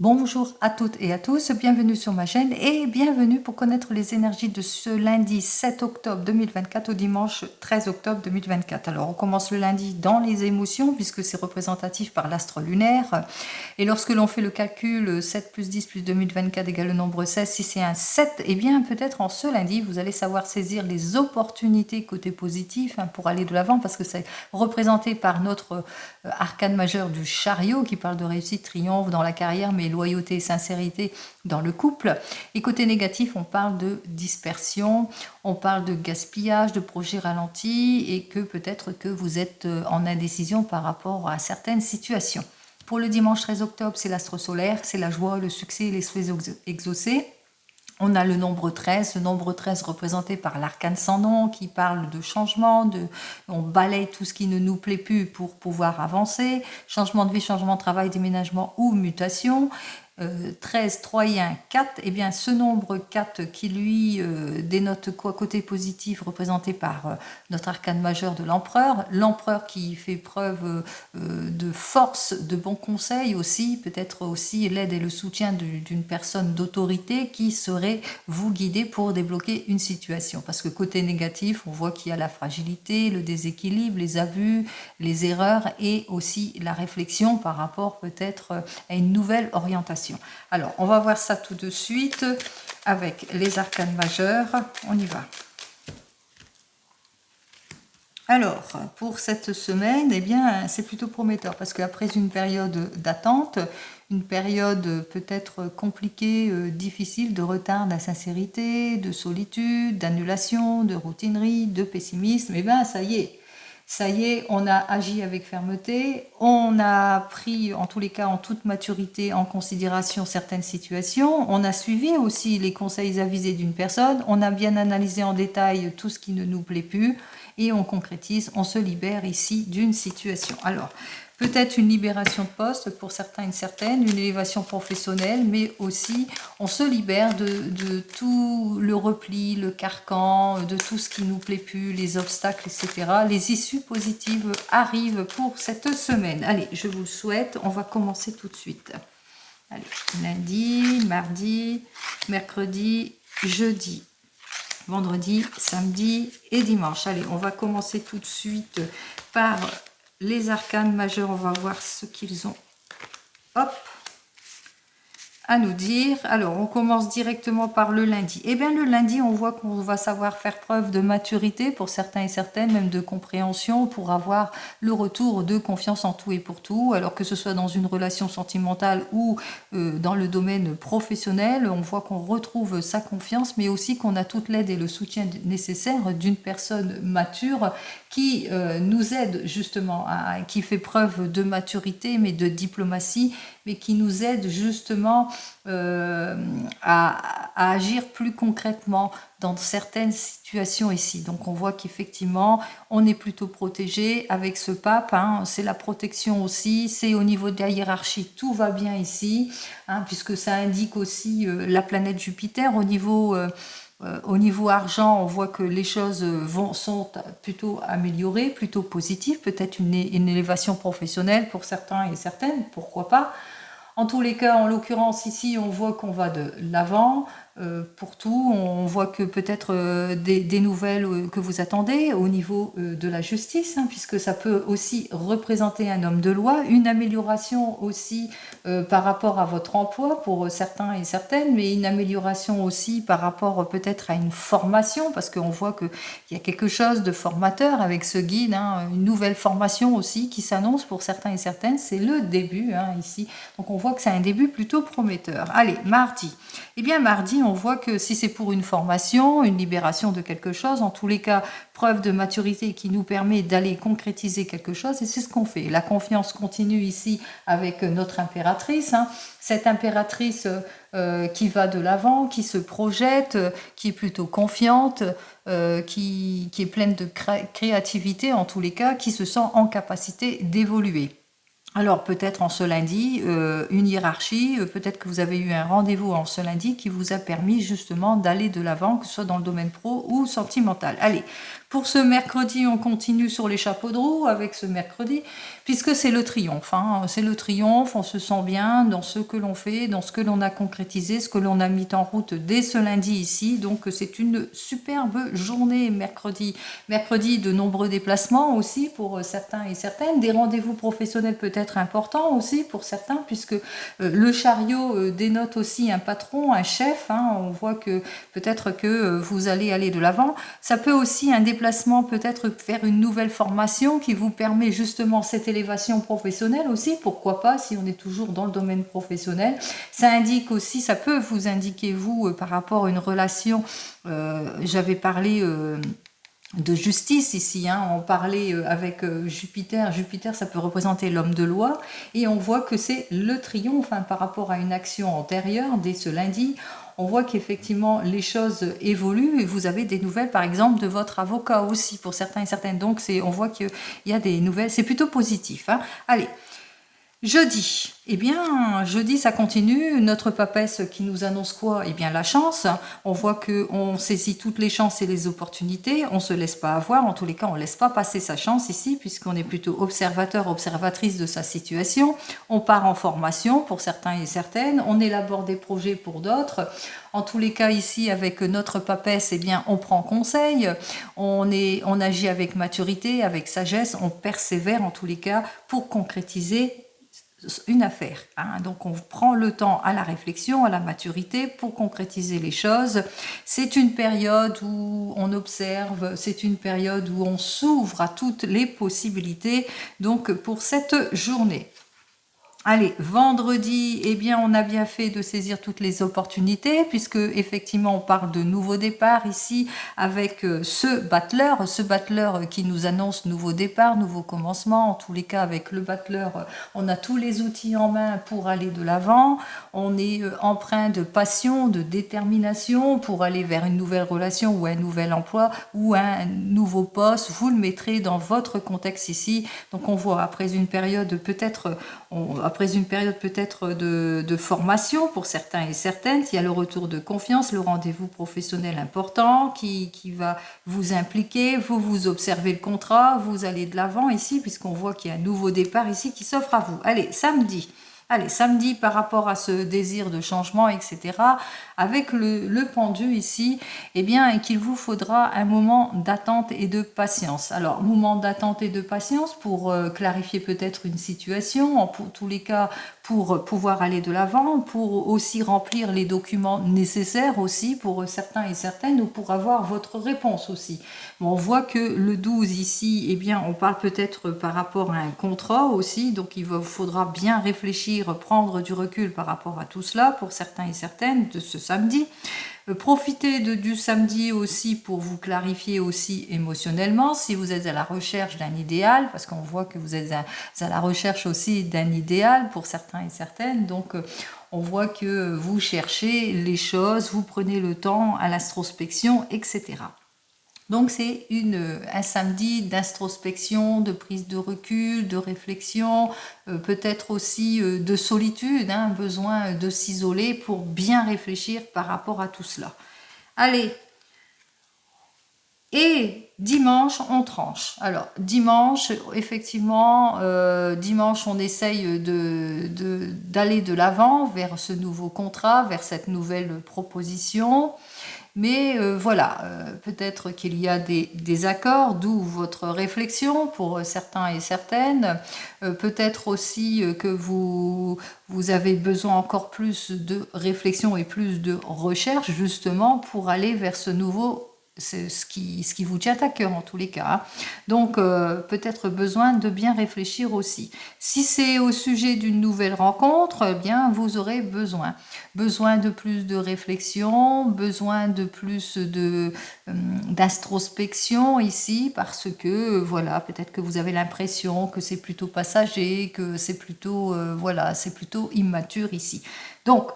Bonjour à toutes et à tous, bienvenue sur ma chaîne et bienvenue pour connaître les énergies de ce lundi 7 octobre 2024 au dimanche 13 octobre 2024. Alors on commence le lundi dans les émotions puisque c'est représentatif par l'astre lunaire et lorsque l'on fait le calcul 7 plus 10 plus 2024 égale le nombre 16, si c'est un 7, et bien peut-être en ce lundi vous allez savoir saisir les opportunités côté positif pour aller de l'avant parce que c'est représenté par notre arcane majeur du chariot qui parle de réussite, triomphe dans la carrière mais loyauté et sincérité dans le couple. Et côté négatif, on parle de dispersion, on parle de gaspillage, de projets ralentis et que peut-être que vous êtes en indécision par rapport à certaines situations. Pour le dimanche 13 octobre, c'est l'astre solaire, c'est la joie, le succès et les souhaits exaucés. On a le nombre 13, le nombre 13 représenté par l'arcane sans nom qui parle de changement, on balaye tout ce qui ne nous plaît plus pour pouvoir avancer, changement de vie, changement de travail, déménagement ou mutation. 13, 3 et 1, 4, et bien ce nombre 4 qui lui dénote quoi côté positif représenté par notre arcane majeur de l'empereur qui fait preuve de force, de bons conseils aussi, peut-être aussi l'aide et le soutien d'une personne d'autorité qui saurait vous guider pour débloquer une situation. Parce que côté négatif, on voit qu'il y a la fragilité, le déséquilibre, les abus, les erreurs et aussi la réflexion par rapport peut-être à une nouvelle orientation. Alors, on va voir ça tout de suite avec les arcanes majeurs. On y va. Alors, pour cette semaine, eh bien, c'est plutôt prometteur parce qu'après une période d'attente, une période peut-être compliquée, difficile, de retard, d'insincérité, de solitude, d'annulation, de routinerie, de pessimisme, eh bien, ça y est, on a agi avec fermeté, on a pris, en tous les cas, en toute maturité, en considération certaines situations, on a suivi aussi les conseils avisés d'une personne, on a bien analysé en détail tout ce qui ne nous plaît plus, et on concrétise, on se libère ici d'une situation. Alors, peut-être une libération de poste pour certains et certaines, une élévation professionnelle, mais aussi on se libère de tout le repli, le carcan, de tout ce qui nous plaît plus, les obstacles, etc. Les issues positives arrivent pour cette semaine. Allez, je vous le souhaite, on va commencer tout de suite. Allez, lundi, mardi, mercredi, jeudi, vendredi, samedi et dimanche. Allez, on va commencer tout de suite par les arcanes majeurs. On va voir ce qu'ils ont. Hop, à nous dire. Alors, on commence directement par le lundi. Eh bien, le lundi, on voit qu'on va savoir faire preuve de maturité pour certains et certaines, même de compréhension, pour avoir le retour de confiance en tout et pour tout. Alors que ce soit dans une relation sentimentale ou dans le domaine professionnel, on voit qu'on retrouve sa confiance, mais aussi qu'on a toute l'aide et le soutien nécessaire d'une personne mature qui nous aide justement, qui fait preuve de maturité, mais de diplomatie, mais qui nous aide justement à agir plus concrètement dans certaines situations ici. Donc on voit qu'effectivement, on est plutôt protégé avec ce pape, c'est la protection aussi, c'est au niveau de la hiérarchie, tout va bien ici, puisque ça indique aussi la planète Jupiter. Au niveau argent, on voit que les choses sont plutôt améliorées, plutôt positives, peut-être une élévation professionnelle pour certains et certaines, pourquoi pas. En tous les cas, en l'occurrence ici, on voit qu'on va de l'avant pour tout. On voit que peut-être des nouvelles que vous attendez au niveau de la justice, puisque ça peut aussi représenter un homme de loi, une amélioration aussi par rapport à votre emploi pour certains et certaines, mais une amélioration aussi par rapport peut-être à une formation, parce qu'on voit qu'il y a quelque chose de formateur avec ce guide, une nouvelle formation aussi qui s'annonce pour certains et certaines. C'est le début ici. Donc on voit que c'est un début plutôt prometteur. Allez, mardi. Eh bien, mardi, on voit que si c'est pour une formation, une libération de quelque chose, en tous les cas, preuve de maturité qui nous permet d'aller concrétiser quelque chose, et c'est ce qu'on fait. La confiance continue ici avec notre impératrice, cette impératrice qui va de l'avant, qui se projette, qui est plutôt confiante, qui est pleine de créativité en tous les cas, qui se sent en capacité d'évoluer. Alors peut-être en ce lundi, une hiérarchie, peut-être que vous avez eu un rendez-vous en ce lundi qui vous a permis justement d'aller de l'avant, que ce soit dans le domaine pro ou sentimental. Allez, Pour ce mercredi, on continue sur les chapeaux de roue avec ce mercredi, puisque c'est le triomphe. Hein. C'est le triomphe, on se sent bien dans ce que l'on fait, dans ce que l'on a concrétisé, ce que l'on a mis en route dès ce lundi ici. Donc c'est une superbe journée mercredi. Mercredi, de nombreux déplacements aussi pour certains et certaines, des rendez-vous professionnels peut-être importants aussi pour certains, puisque le chariot dénote aussi un patron, un chef. Hein. On voit que peut-être que vous allez aller de l'avant. Ça peut aussi un déplacement, peut-être faire une nouvelle formation qui vous permet justement cette élévation professionnelle aussi, pourquoi pas, si on est toujours dans le domaine professionnel. Ça indique aussi, ça peut vous indiquer vous par rapport à une relation, j'avais parlé de justice ici, hein. On parlait avec Jupiter. Jupiter, ça peut représenter l'homme de loi, et on voit que c'est le triomphe, hein, par rapport à une action antérieure dès ce lundi. On voit qu'effectivement les choses évoluent et vous avez des nouvelles, par exemple, de votre avocat aussi pour certains et certaines. Donc on voit qu'il y a des nouvelles, c'est plutôt positif. Hein. Allez. Jeudi, eh bien, jeudi, ça continue. Notre papesse qui nous annonce quoi? Eh bien, la chance. On voit qu'on saisit toutes les chances et les opportunités. On ne se laisse pas avoir. En tous les cas, on ne laisse pas passer sa chance ici, puisqu'on est plutôt observateur, observatrice de sa situation. On part en formation pour certains et certaines. On élabore des projets pour d'autres. En tous les cas, ici, avec notre papesse, eh bien, on prend conseil. On agit avec maturité, avec sagesse. On persévère, en tous les cas, pour concrétiser une affaire. Hein. Donc on prend le temps à la réflexion, à la maturité pour concrétiser les choses. C'est une période où on observe, c'est une période où on s'ouvre à toutes les possibilités. Donc pour cette journée. Allez, vendredi, eh bien, on a bien fait de saisir toutes les opportunités, puisque effectivement, on parle de nouveau départ ici avec ce battleur qui nous annonce nouveau départ, nouveau commencement. En tous les cas, avec le battleur, on a tous les outils en main pour aller de l'avant. On est empreint de passion, de détermination pour aller vers une nouvelle relation ou un nouvel emploi ou un nouveau poste. Vous le mettrez dans votre contexte ici. Donc, on voit après une période peut-être de formation pour certains et certaines, il y a le retour de confiance, le rendez-vous professionnel important qui va vous impliquer, vous observez le contrat, vous allez de l'avant ici, puisqu'on voit qu'il y a un nouveau départ ici qui s'offre à vous. Allez, samedi. Par rapport à ce désir de changement, etc., avec le pendu ici, eh bien, qu'il vous faudra un moment d'attente et de patience. Alors, moment d'attente et de patience pour clarifier peut-être une situation, en tous les cas, pour pouvoir aller de l'avant, pour aussi remplir les documents nécessaires aussi pour certains et certaines, ou pour avoir votre réponse aussi. Bon, on voit que le 12 ici, eh bien, on parle peut-être par rapport à un contrat aussi, donc il vous faudra bien réfléchir, prendre du recul par rapport à tout cela pour certains et certaines de ce samedi. Profitez du samedi aussi pour vous clarifier aussi émotionnellement si vous êtes à la recherche d'un idéal, parce qu'on voit que vous êtes à la recherche aussi d'un idéal pour certains et certaines. Donc on voit que vous cherchez les choses, vous prenez le temps à l'introspection, etc. Donc c'est un samedi d'introspection, de prise de recul, de réflexion, peut-être aussi de solitude, hein, besoin de s'isoler pour bien réfléchir par rapport à tout cela. Allez, et dimanche, on tranche. Alors, dimanche, effectivement, dimanche, on essaye d'aller de l'avant vers ce nouveau contrat, vers cette nouvelle proposition. Mais voilà, peut-être qu'il y a des accords, d'où votre réflexion pour certains et certaines. Peut-être aussi que vous avez besoin encore plus de réflexion et plus de recherche, justement, pour aller vers ce nouveau, ce qui vous tient à cœur en tous les cas. Hein. Donc peut-être besoin de bien réfléchir aussi. Si c'est au sujet d'une nouvelle rencontre, eh bien vous aurez besoin de plus de réflexion, besoin de plus d'introspection ici, parce que voilà, peut-être que vous avez l'impression que c'est plutôt passager, que c'est plutôt c'est plutôt immature ici. Donc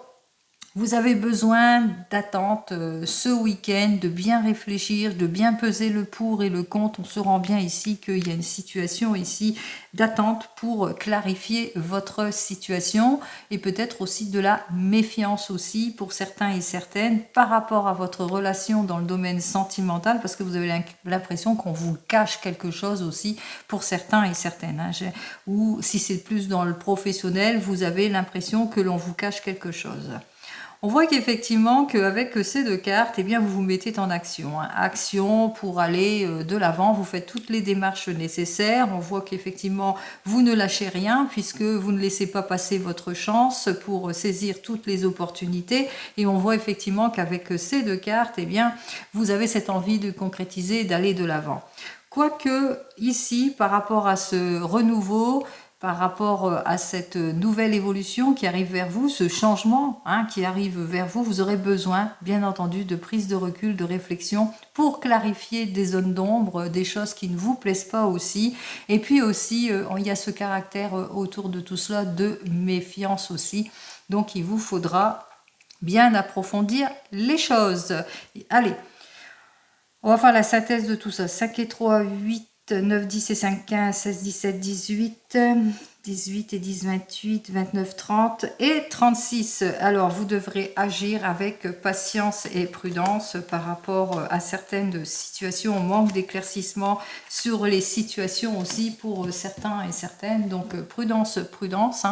Vous avez besoin d'attente ce week-end, de bien réfléchir, de bien peser le pour et le contre. On se rend bien ici qu'il y a une situation ici d'attente pour clarifier votre situation et peut-être aussi de la méfiance aussi pour certains et certaines par rapport à votre relation dans le domaine sentimental parce que vous avez l'impression qu'on vous cache quelque chose aussi pour certains et certaines. Hein. Ou si c'est plus dans le professionnel, vous avez l'impression que l'on vous cache quelque chose. On voit qu'effectivement qu'avec ces deux cartes, eh bien, vous vous mettez en action. Hein. Action pour aller de l'avant, vous faites toutes les démarches nécessaires. On voit qu'effectivement, vous ne lâchez rien puisque vous ne laissez pas passer votre chance pour saisir toutes les opportunités. Et on voit effectivement qu'avec ces deux cartes, eh bien, vous avez cette envie de concrétiser, d'aller de l'avant. Quoique ici, par rapport à ce renouveau, par rapport à cette nouvelle évolution qui arrive vers vous, ce changement qui arrive vers vous, vous aurez besoin, bien entendu, de prise de recul, de réflexion pour clarifier des zones d'ombre, des choses qui ne vous plaisent pas aussi. Et puis aussi, il y a ce caractère autour de tout cela de méfiance aussi. Donc, il vous faudra bien approfondir les choses. Allez, on va faire la synthèse de tout ça. 5 et 3, 8. 9, 10 et 5, 15, 16, 17, 18, 18 et 10, 28, 29, 30 et 36. Alors, vous devrez agir avec patience et prudence par rapport à certaines situations. On manque d'éclaircissement sur les situations aussi pour certains et certaines. Donc, prudence, prudence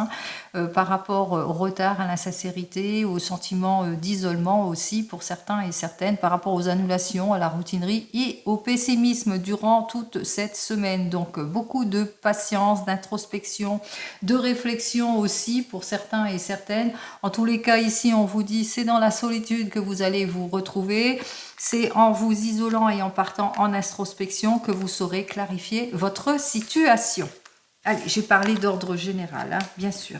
par rapport au retard, à l'insincérité, au sentiment d'isolement aussi pour certains et certaines, par rapport aux annulations, à la routinerie et au pessimisme durant toute cette semaine. Donc, beaucoup de patience, d'introspection, de réflexion aussi pour certains et certaines. En tous les cas, ici, on vous dit, c'est dans la solitude que vous allez vous retrouver. C'est en vous isolant et en partant en introspection que vous saurez clarifier votre situation. Allez, j'ai parlé d'ordre général, bien sûr.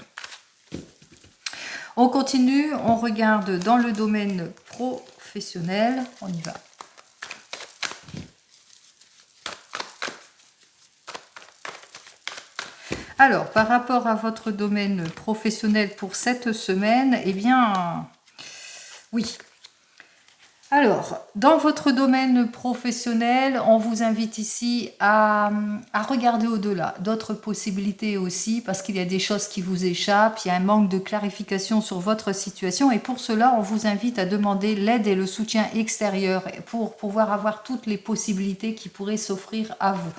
On continue, on regarde dans le domaine professionnel. On y va. Alors, par rapport à votre domaine professionnel pour cette semaine, eh bien, oui. Alors, dans votre domaine professionnel, on vous invite ici à regarder au-delà, d'autres possibilités aussi, parce qu'il y a des choses qui vous échappent, il y a un manque de clarification sur votre situation, et pour cela, on vous invite à demander l'aide et le soutien extérieur pour pouvoir avoir toutes les possibilités qui pourraient s'offrir à vous,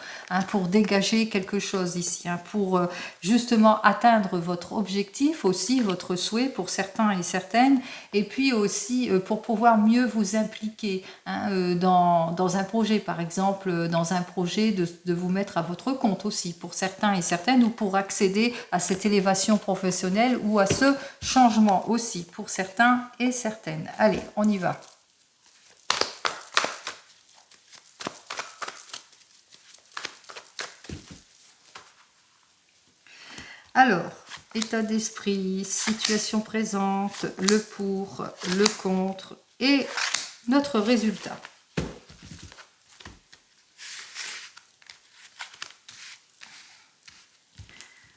pour dégager quelque chose ici, pour justement atteindre votre objectif aussi, votre souhait pour certains et certaines, et puis aussi pour pouvoir mieux vous impliquer dans un projet, par exemple, dans un projet de vous mettre à votre compte aussi, pour certains et certaines, ou pour accéder à cette élévation professionnelle ou à ce changement aussi, pour certains et certaines. Allez, on y va. Alors, état d'esprit, situation présente, le pour, le contre et notre résultat.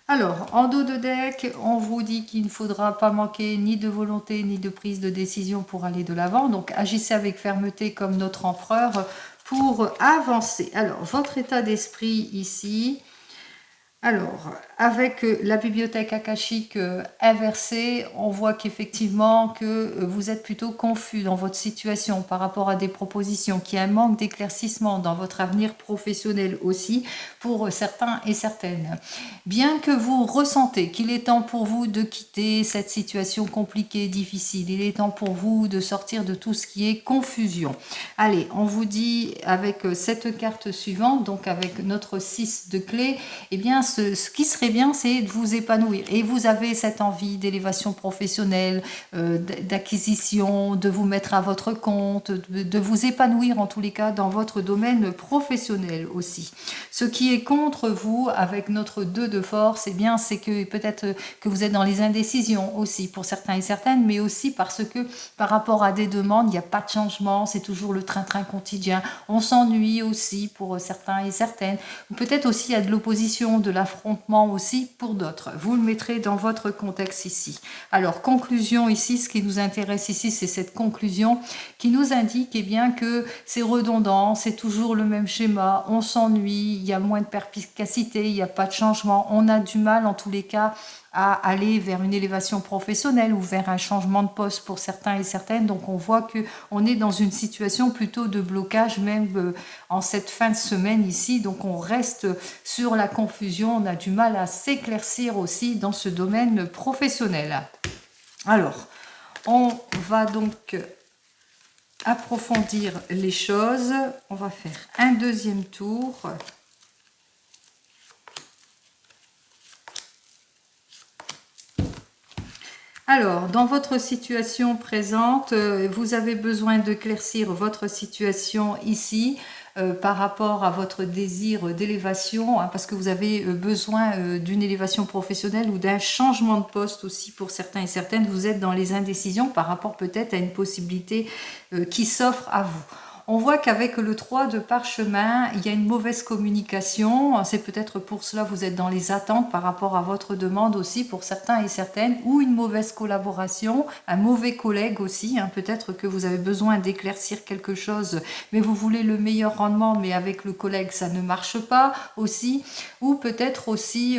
Alors, en dos de deck, on vous dit qu'il ne faudra pas manquer ni de volonté ni de prise de décision pour aller de l'avant. Donc, agissez avec fermeté comme notre empereur pour avancer. Alors, votre état d'esprit ici... Alors, avec la bibliothèque akashique inversée, on voit qu'effectivement que vous êtes plutôt confus dans votre situation par rapport à des propositions, qu'il y a un manque d'éclaircissement dans votre avenir professionnel aussi pour certains et certaines. Bien que vous ressentez qu'il est temps pour vous de quitter cette situation compliquée, difficile, il est temps pour vous de sortir de tout ce qui est confusion. Allez, on vous dit avec cette carte suivante, donc avec notre 6 de clés, eh bien, ce qui serait bien, c'est de vous épanouir. Et vous avez cette envie d'élévation professionnelle, d'acquisition, de vous mettre à votre compte, de vous épanouir en tous les cas dans votre domaine professionnel aussi. Ce qui est contre vous avec notre 2 de force, eh bien, c'est que peut-être que vous êtes dans les indécisions aussi pour certains et certaines, mais aussi parce que par rapport à des demandes, il n'y a pas de changement, c'est toujours le train-train quotidien. On s'ennuie aussi pour certains et certaines. Peut-être aussi il y a de l'opposition de la l'affrontement aussi pour d'autres. Vous le mettrez dans votre contexte ici. Alors, conclusion ici, ce qui nous intéresse ici, c'est cette conclusion qui nous indique eh bien, que c'est redondant, c'est toujours le même schéma, on s'ennuie, il y a moins de perspicacité, il n'y a pas de changement, on a du mal en tous les cas à aller vers une élévation professionnelle ou vers un changement de poste pour certains et certaines. Donc on voit que on est dans une situation plutôt de blocage même en cette fin de semaine ici. Donc on reste sur la confusion, on a du mal à s'éclaircir aussi dans ce domaine professionnel. Alors, on va donc approfondir les choses. On va faire un deuxième tour. Alors, dans votre situation présente, vous avez besoin de d'éclaircir votre situation ici par rapport à votre désir d'élévation, hein, parce que vous avez besoin d'une élévation professionnelle ou d'un changement de poste aussi pour certains et certaines. Vous êtes dans les indécisions par rapport peut-être à une possibilité qui s'offre à vous. On voit qu'avec le 3 de parchemin, il y a une mauvaise communication. C'est peut-être pour cela que vous êtes dans les attentes par rapport à votre demande aussi pour certains et certaines, ou une mauvaise collaboration, un mauvais collègue aussi. Hein. Peut-être que vous avez besoin d'éclaircir quelque chose, mais vous voulez le meilleur rendement, mais avec le collègue, ça ne marche pas aussi. Ou peut-être aussi,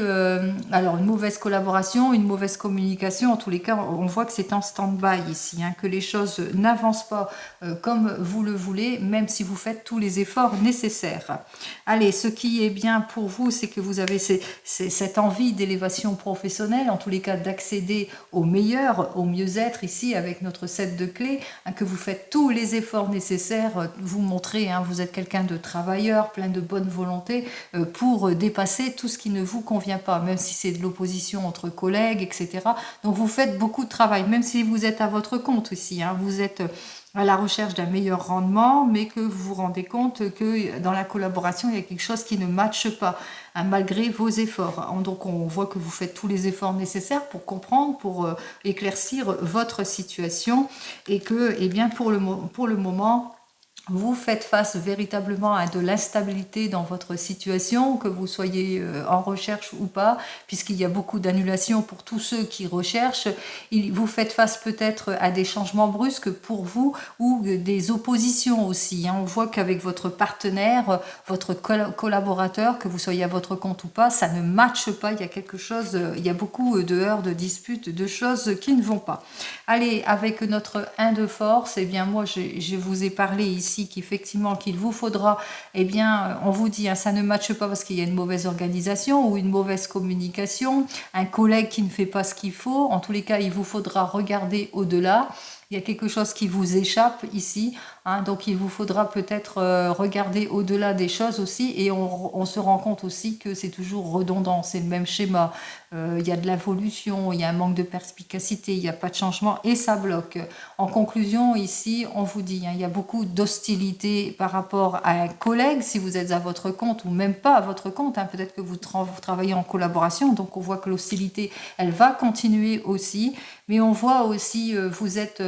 alors une mauvaise collaboration, une mauvaise communication. En tous les cas, on voit que c'est en stand-by ici, hein, que les choses n'avancent pas comme vous le voulez, même si vous faites tous les efforts nécessaires. Allez, ce qui est bien pour vous, c'est que vous avez cette envie d'élévation professionnelle, en tous les cas d'accéder au meilleur, au mieux-être ici avec notre set de clés, hein, que vous faites tous les efforts nécessaires, vous montrez, hein, vous êtes quelqu'un de travailleur, plein de bonne volonté pour dépasser tout ce qui ne vous convient pas, même si c'est de l'opposition entre collègues, etc. Donc vous faites beaucoup de travail, même si vous êtes à votre compte ici, hein, vous êtes à la recherche d'un meilleur rendement, mais que vous vous rendez compte que dans la collaboration, il y a quelque chose qui ne matche pas, hein, malgré vos efforts. Donc on voit que vous faites tous les efforts nécessaires pour comprendre, pour éclaircir votre situation, et que eh bien, pour le moment, vous faites face véritablement à de l'instabilité dans votre situation, que vous soyez en recherche ou pas, puisqu'il y a beaucoup d'annulations pour tous ceux qui recherchent. Vous faites face peut-être à des changements brusques pour vous ou des oppositions aussi. On voit qu'avec votre partenaire, votre collaborateur, que vous soyez à votre compte ou pas, ça ne matche pas. Il y a quelque chose, il y a beaucoup de heurts, de disputes, de choses qui ne vont pas. Allez, avec notre 1 de force, eh bien moi je vous ai parlé ici qu'effectivement qu'il vous faudra, eh bien on vous dit, hein, ça ne matche pas parce qu'il y a une mauvaise organisation ou une mauvaise communication, un collègue qui ne fait pas ce qu'il faut. En tous les cas, il vous faudra regarder au-delà. Il y a quelque chose qui vous échappe ici, hein, donc il vous faudra peut-être regarder au-delà des choses aussi, et on se rend compte aussi que c'est toujours redondant, c'est le même schéma. Il y a de l'involution, il y a un manque de perspicacité, il n'y a pas de changement et ça bloque. En conclusion, ici, on vous dit, hein, il y a beaucoup d'hostilité par rapport à un collègue, si vous êtes à votre compte ou même pas à votre compte, hein, peut-être que vous travaillez en collaboration, donc on voit que l'hostilité, elle va continuer aussi, mais on voit aussi, vous êtes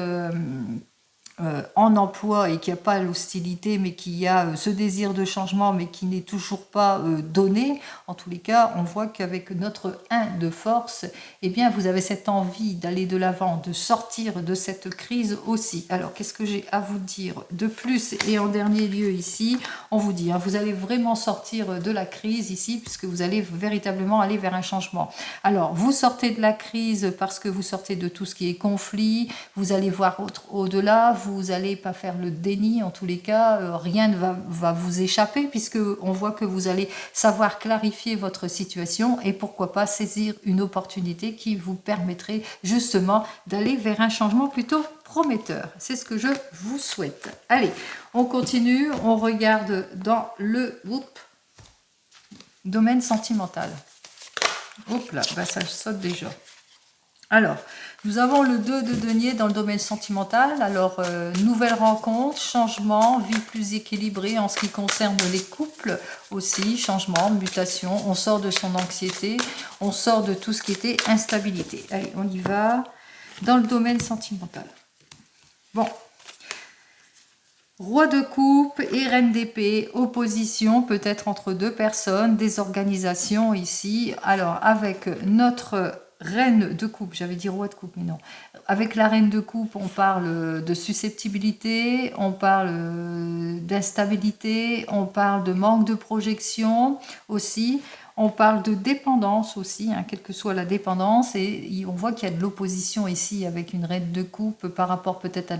en emploi et qu'il n'y a pas l'hostilité, mais qu'il y a ce désir de changement, mais qui n'est toujours pas donné. En tous les cas, on voit qu'avec notre 1 de force, eh bien, vous avez cette envie d'aller de l'avant, de sortir de cette crise aussi. Alors, qu'est-ce que j'ai à vous dire de plus? Et en dernier lieu ici, on vous dit, hein, vous allez vraiment sortir de la crise ici, puisque vous allez véritablement aller vers un changement. Alors, vous sortez de la crise parce que vous sortez de tout ce qui est conflit, vous allez voir au-delà, vous n'allez pas faire le déni, en tous les cas, rien ne va vous échapper, puisque on voit que vous allez savoir clarifier votre situation et pourquoi pas saisir une opportunité qui vous permettrait justement d'aller vers un changement plutôt prometteur. C'est ce que je vous souhaite. Allez, on continue, on regarde dans le domaine sentimental. Hop là, bah ça saute déjà. Alors, nous avons le 2 de denier dans le domaine sentimental. Alors, nouvelle rencontre, changement, vie plus équilibrée en ce qui concerne les couples aussi, changement, mutation. On sort de son anxiété, on sort de tout ce qui était instabilité. Allez, on y va dans le domaine sentimental. Bon. Roi de coupe et reine d'épée, opposition peut-être entre deux personnes, des organisations ici. Alors avec notre reine de coupe, j'avais dit roi de coupe, mais non. Avec la reine de coupe, on parle de susceptibilité, on parle d'instabilité, on parle de manque de projection aussi. On parle de dépendance aussi, hein, quelle que soit la dépendance, et on voit qu'il y a de l'opposition ici avec une reine de coupe par rapport peut-être à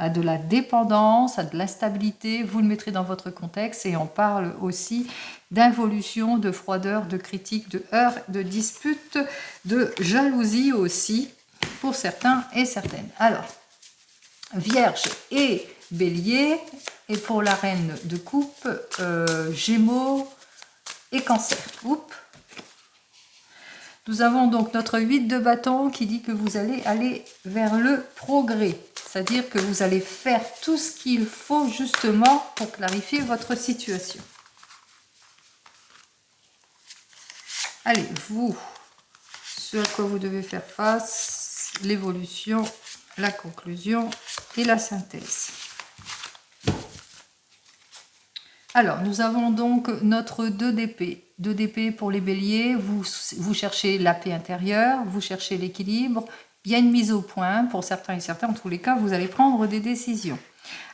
de la dépendance, à de l'instabilité. Vous le mettrez dans votre contexte, et on parle aussi d'involution, de froideur, de critique, de heurts, de disputes, de jalousie aussi pour certains et certaines. Alors, Vierge et Bélier, et pour la reine de coupe, Gémeaux et Cancer. Oups. Nous avons donc notre 8 de bâton qui dit que vous allez aller vers le progrès. C'est-à-dire que vous allez faire tout ce qu'il faut justement pour clarifier votre situation. Allez, vous, ce à quoi vous devez faire face, l'évolution, la conclusion et la synthèse. Alors, nous avons donc notre 2 d'épée. 2 d'épée pour les béliers, vous cherchez la paix intérieure, vous cherchez l'équilibre. Il y a une mise au point pour certains et certains. En tous les cas, vous allez prendre des décisions.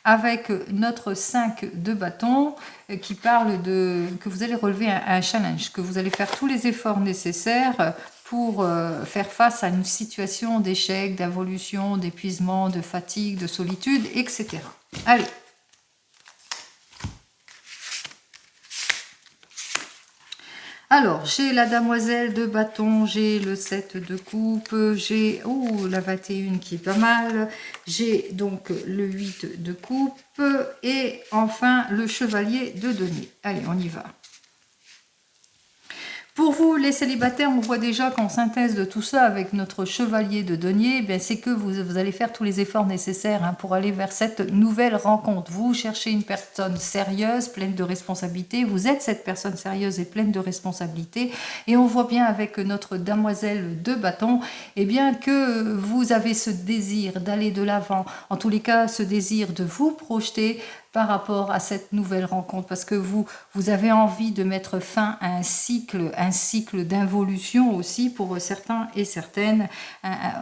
Avec notre 5 de bâton qui parle que vous allez relever un challenge, que vous allez faire tous les efforts nécessaires pour faire face à une situation d'échec, d'involution, d'épuisement, de fatigue, de solitude, etc. Allez. Alors, j'ai la damoiselle de bâton, j'ai le 7 de coupe, j'ai la 21 qui est pas mal, j'ai donc le 8 de coupe et enfin le chevalier de denier. Allez, on y va. Pour vous, les célibataires, on voit déjà qu'en synthèse de tout ça, avec notre chevalier de denier, eh c'est que vous allez faire tous les efforts nécessaires pour aller vers cette nouvelle rencontre. Vous cherchez une personne sérieuse, pleine de responsabilités. Vous êtes cette personne sérieuse et pleine de responsabilités. Et on voit bien avec notre damoiselle de bâton, que vous avez ce désir d'aller de l'avant. En tous les cas, ce désir de vous projeter par rapport à cette nouvelle rencontre, parce que vous avez envie de mettre fin à un cycle d'involution aussi pour certains et certaines.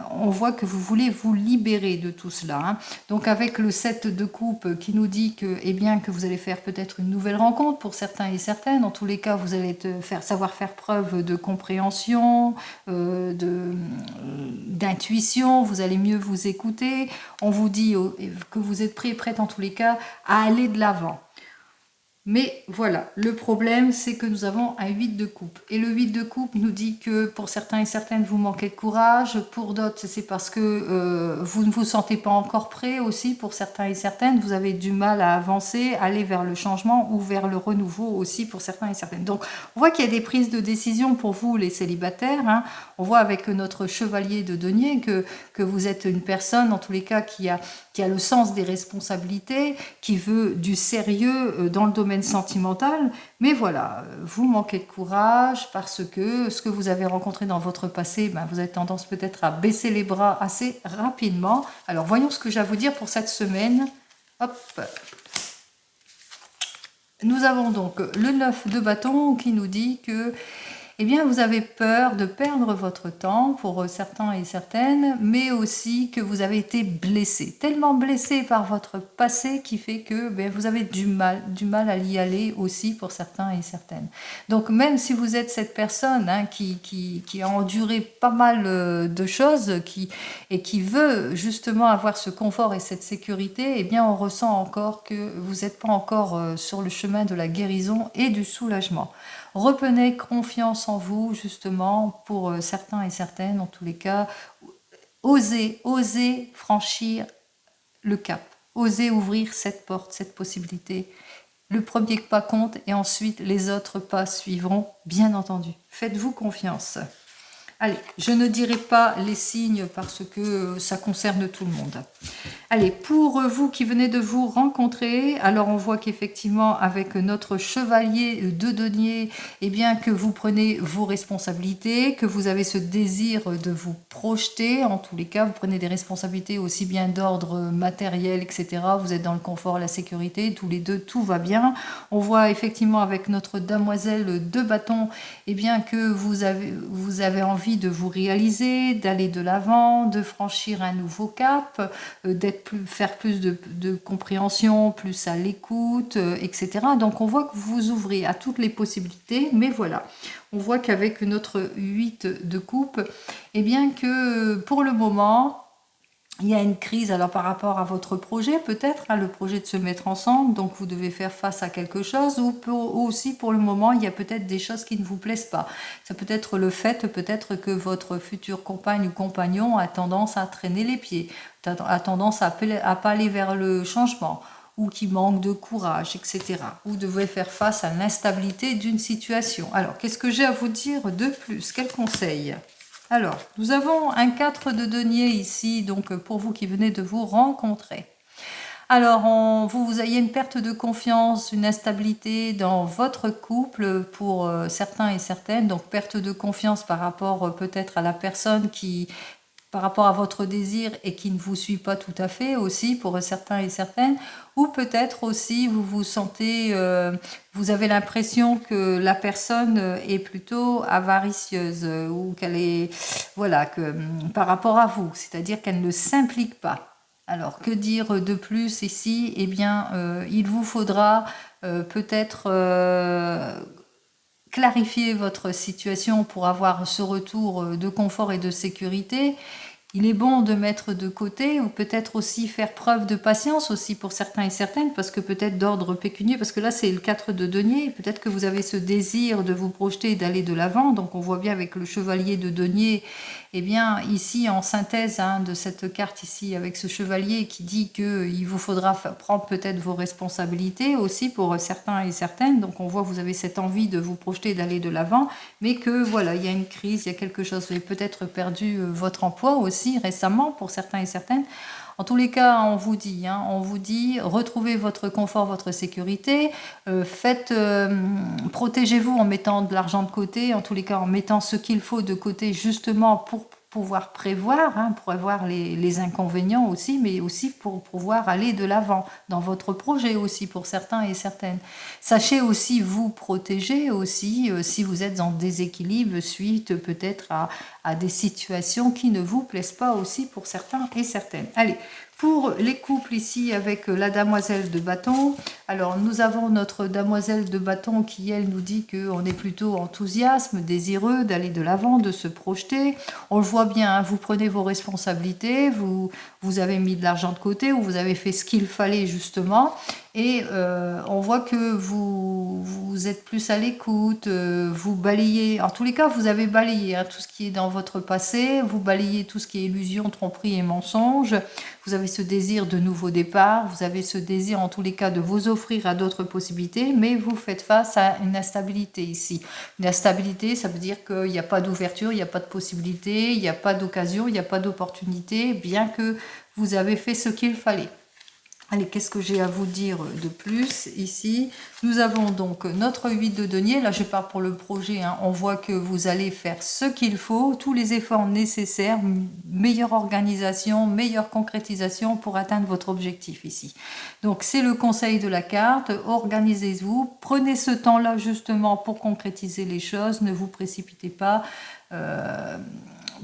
On voit que vous voulez vous libérer de tout cela. Donc avec le 7 de coupe qui nous dit que vous allez faire peut-être une nouvelle rencontre pour certains et certaines. En tous les cas, vous allez savoir faire preuve de compréhension, d'intuition, vous allez mieux vous écouter. On vous dit que vous êtes prêt et prête en tous les cas à aller de l'avant. Mais voilà, le problème, c'est que nous avons un 8 de coupe. Et le 8 de coupe nous dit que pour certains et certaines, vous manquez de courage. Pour d'autres, c'est parce que vous ne vous sentez pas encore prêt aussi. Pour certains et certaines, vous avez du mal à avancer, aller vers le changement ou vers le renouveau aussi pour certains et certaines. Donc, on voit qu'il y a des prises de décision pour vous, les célibataires. On voit avec notre chevalier de denier que vous êtes une personne, en tous les cas, qui a le sens des responsabilités, qui veut du sérieux dans le domaine sentimental, mais voilà, vous manquez de courage parce que ce que vous avez rencontré dans votre passé, vous avez tendance peut-être à baisser les bras assez rapidement. Alors voyons ce que j'ai à vous dire pour cette semaine. Hop. Nous avons donc le 9 de bâton qui nous dit que vous avez peur de perdre votre temps pour certains et certaines, mais aussi que vous avez été blessé, tellement blessé par votre passé qui fait que vous avez du mal à y aller aussi pour certains et certaines. Donc même si vous êtes cette personne qui a enduré pas mal de choses et qui veut justement avoir ce confort et cette sécurité, on ressent encore que vous n'êtes pas encore sur le chemin de la guérison et du soulagement. Reprenez confiance en vous, justement, pour certains et certaines, en tous les cas. Osez franchir le cap. Osez ouvrir cette porte, cette possibilité. Le premier pas compte et ensuite les autres pas suivront, bien entendu. Faites-vous confiance. Allez, je ne dirai pas les signes parce que ça concerne tout le monde. Allez, pour vous qui venez de vous rencontrer, alors on voit qu'effectivement avec notre chevalier de denier, eh bien que vous prenez vos responsabilités, que vous avez ce désir de vous projeter, en tous les cas vous prenez des responsabilités aussi bien d'ordre matériel, etc. Vous êtes dans le confort, la sécurité, tous les deux, tout va bien. On voit effectivement avec notre damoiselle de bâton, eh bien que vous avez envie de vous réaliser, d'aller de l'avant, de franchir un nouveau cap, faire plus de compréhension, plus à l'écoute, etc. Donc on voit que vous vous ouvrez à toutes les possibilités, mais voilà, on voit qu'avec notre 8 de coupe, eh bien que pour le moment, il y a une crise alors par rapport à votre projet, peut-être, hein, le projet de se mettre ensemble, donc vous devez faire face à quelque chose, ou aussi pour le moment, il y a peut-être des choses qui ne vous plaisent pas. Ça peut être le fait peut-être que votre future compagne ou compagnon a tendance à traîner les pieds, a tendance à pas aller vers le changement, ou qui manque de courage, etc. Vous devez faire face à l'instabilité d'une situation. Alors, qu'est-ce que j'ai à vous dire de plus? Quel conseil? Alors, nous avons un 4 de denier ici, donc pour vous qui venez de vous rencontrer. Alors, vous ayez une perte de confiance, une instabilité dans votre couple pour certains et certaines, donc perte de confiance par rapport peut-être à la personne par rapport à votre désir et qui ne vous suit pas tout à fait aussi pour certains et certaines, ou peut-être aussi vous vous sentez, vous avez l'impression que la personne est plutôt avaricieuse ou qu'elle est, voilà, que par rapport à vous, c'est-à-dire qu'elle ne s'implique pas. Alors, que dire de plus ici? Eh bien, il vous faudra peut-être clarifier votre situation pour avoir ce retour de confort et de sécurité. Il est bon de mettre de côté ou peut-être aussi faire preuve de patience aussi pour certains et certaines parce que peut-être d'ordre pécunier, parce que là c'est le 4 de denier, peut-être que vous avez ce désir de vous projeter et d'aller de l'avant, donc on voit bien avec le chevalier de denier, eh bien ici en synthèse hein, de cette carte ici avec ce chevalier qui dit qu'il vous faudra prendre peut-être vos responsabilités aussi pour certains et certaines, donc on voit que vous avez cette envie de vous projeter et d'aller de l'avant, mais que voilà, il y a une crise, il y a quelque chose, vous avez peut-être perdu votre emploi aussi récemment pour certains et certaines. En tous les cas, on vous dit, retrouvez votre confort, votre sécurité, protégez-vous en mettant de l'argent de côté, en tous les cas en mettant ce qu'il faut de côté justement pour pouvoir prévoir les inconvénients aussi, mais aussi pour pouvoir aller de l'avant dans votre projet aussi pour certains et certaines. Sachez aussi vous protéger aussi si vous êtes en déséquilibre suite peut-être à des situations qui ne vous plaisent pas aussi pour certains et certaines. Allez, pour les couples ici avec la damoiselle de bâton, alors nous avons notre damoiselle de bâton qui elle nous dit qu'on est plutôt enthousiasme, désireux d'aller de l'avant, de se projeter. On le voit bien, hein, vous prenez vos responsabilités, vous avez mis de l'argent de côté ou vous avez fait ce qu'il fallait justement. Et on voit que vous êtes plus à l'écoute, vous balayez, en tous les cas vous avez balayé hein, tout ce qui est dans votre passé, vous balayez tout ce qui est illusion, tromperie et mensonge, vous avez ce désir de nouveau départ, vous avez ce désir en tous les cas de vous offrir à d'autres possibilités, mais vous faites face à une instabilité ici. Une instabilité, ça veut dire qu'il n'y a pas d'ouverture, il n'y a pas de possibilité, il n'y a pas d'occasion, il n'y a pas d'opportunité, bien que vous avez fait ce qu'il fallait. Allez, qu'est-ce que j'ai à vous dire de plus ici? Nous avons donc notre 8 de denier. Là, je pars pour le projet. Hein. On voit que vous allez faire ce qu'il faut, tous les efforts nécessaires, meilleure organisation, meilleure concrétisation pour atteindre votre objectif ici. Donc, c'est le conseil de la carte. Organisez-vous. Prenez ce temps-là justement pour concrétiser les choses. Ne vous précipitez pas.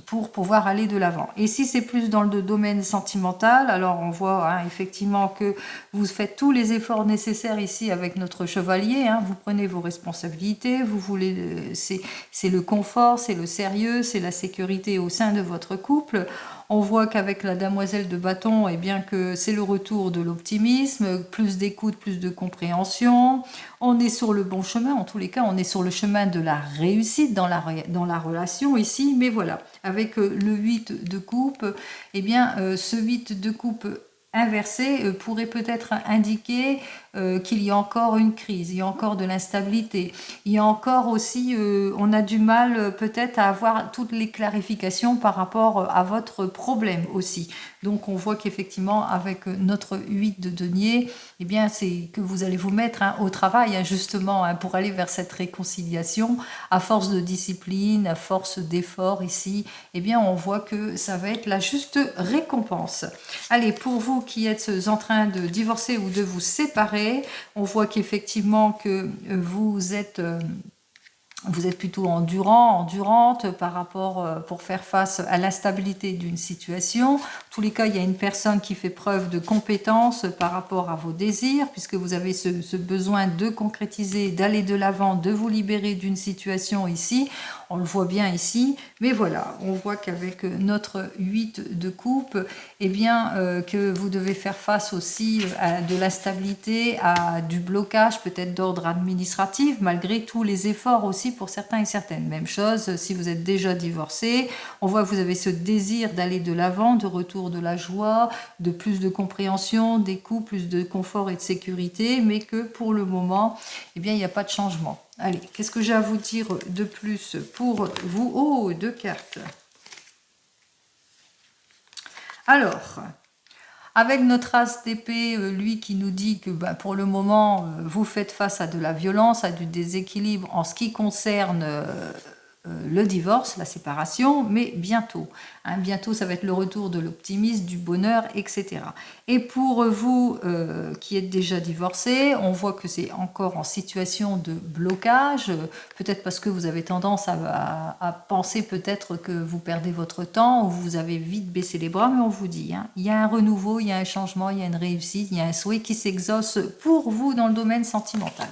Pour pouvoir aller de l'avant. Et si c'est plus dans le domaine sentimental, alors on voit hein, effectivement que vous faites tous les efforts nécessaires ici avec notre chevalier, hein, vous prenez vos responsabilités, vous voulez, c'est le confort, c'est le sérieux, c'est la sécurité au sein de votre couple. On voit qu'avec la damoiselle de bâton, eh bien que c'est le retour de l'optimisme, plus d'écoute, plus de compréhension. On est sur le bon chemin, en tous les cas, on est sur le chemin de la réussite dans la relation ici. Mais voilà, avec le 8 de coupe, eh bien ce 8 de coupe inversé pourrait peut-être indiquer qu'il y a encore une crise, il y a encore de l'instabilité, il y a encore aussi, on a du mal peut-être à avoir toutes les clarifications par rapport à votre problème aussi. Donc on voit qu'effectivement avec notre 8 de denier, eh bien c'est que vous allez vous mettre au travail justement pour aller vers cette réconciliation à force de discipline, à force d'effort ici, eh bien on voit que ça va être la juste récompense. Allez, pour vous qui êtes en train de divorcer ou de vous séparer, on voit qu'effectivement que vous êtes plutôt endurante par rapport pour faire face à l'instabilité d'une situation. En tous les cas, il y a une personne qui fait preuve de compétence par rapport à vos désirs, puisque vous avez ce besoin de concrétiser, d'aller de l'avant, de vous libérer d'une situation ici. On le voit bien ici, mais voilà, on voit qu'avec notre 8 de coupe, eh bien, que vous devez faire face aussi à de l'instabilité, à du blocage peut-être d'ordre administratif, malgré tous les efforts aussi pour certains et certaines. Même chose, si vous êtes déjà divorcé, on voit que vous avez ce désir d'aller de l'avant, de retour de la joie, de plus de compréhension, des coups, plus de confort et de sécurité, mais que pour le moment, eh bien, il n'y a pas de changement. Allez, qu'est-ce que j'ai à vous dire de plus pour vous? Oh, 2 cartes. Alors, avec notre as d'épée, lui qui nous dit que pour le moment, vous faites face à de la violence, à du déséquilibre en ce qui concerne le divorce, la séparation, mais bientôt. Bientôt, ça va être le retour de l'optimisme, du bonheur, etc. Et pour vous qui êtes déjà divorcé, on voit que c'est encore en situation de blocage, peut-être parce que vous avez tendance à penser peut-être que vous perdez votre temps, ou vous avez vite baissé les bras, mais on vous dit, il y a un renouveau, il y a un changement, il y a une réussite, il y a un souhait qui s'exauce pour vous dans le domaine sentimental.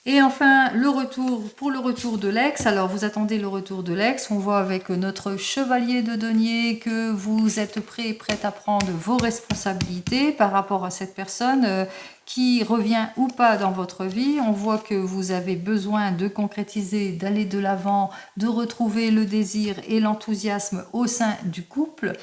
Et enfin, pour le retour de l'ex, alors vous attendez le retour de l'ex, on voit avec notre chevalier de denier que vous êtes prête à prendre vos responsabilités par rapport à cette personne qui revient ou pas dans votre vie. On voit que vous avez besoin de concrétiser, d'aller de l'avant, de retrouver le désir et l'enthousiasme au sein du couple.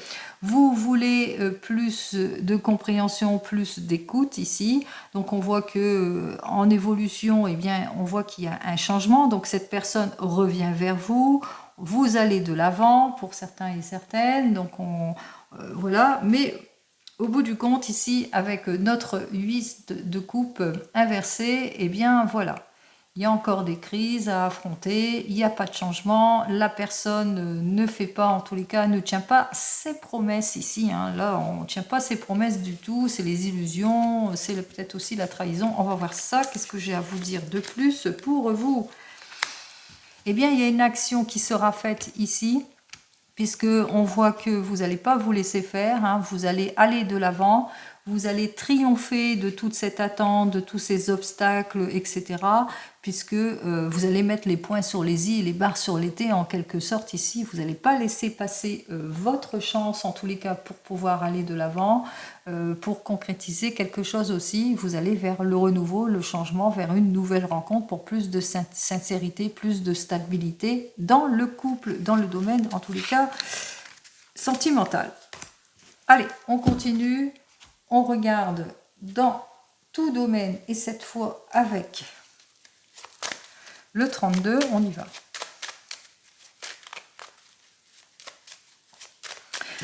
Vous voulez plus de compréhension, plus d'écoute ici. Donc on voit que en évolution, eh bien, on voit qu'il y a un changement. Donc cette personne revient vers vous. Vous allez de l'avant pour certains et certaines. Donc voilà. Mais au bout du compte, ici, avec notre 8 de coupe inversé, eh bien voilà. Il y a encore des crises à affronter, il n'y a pas de changement, la personne ne fait pas, en tous les cas, ne tient pas ses promesses ici. Là, on ne tient pas ses promesses du tout, c'est les illusions, c'est peut-être aussi la trahison. On va voir ça, qu'est-ce que j'ai à vous dire de plus pour vous? Eh bien, il y a une action qui sera faite ici, puisque on voit que vous n'allez pas vous laisser faire, vous allez aller de l'avant, vous allez triompher de toute cette attente, de tous ces obstacles, etc. Puisque vous allez mettre les points sur les i et les barres sur les t en quelque sorte ici. Vous n'allez pas laisser passer votre chance, en tous les cas, pour pouvoir aller de l'avant, pour concrétiser quelque chose aussi. Vous allez vers le renouveau, le changement, vers une nouvelle rencontre pour plus de sincérité, plus de stabilité dans le couple, dans le domaine, en tous les cas, sentimental. Allez, on continue. On regarde dans tout domaine et cette fois avec le 32, on y va.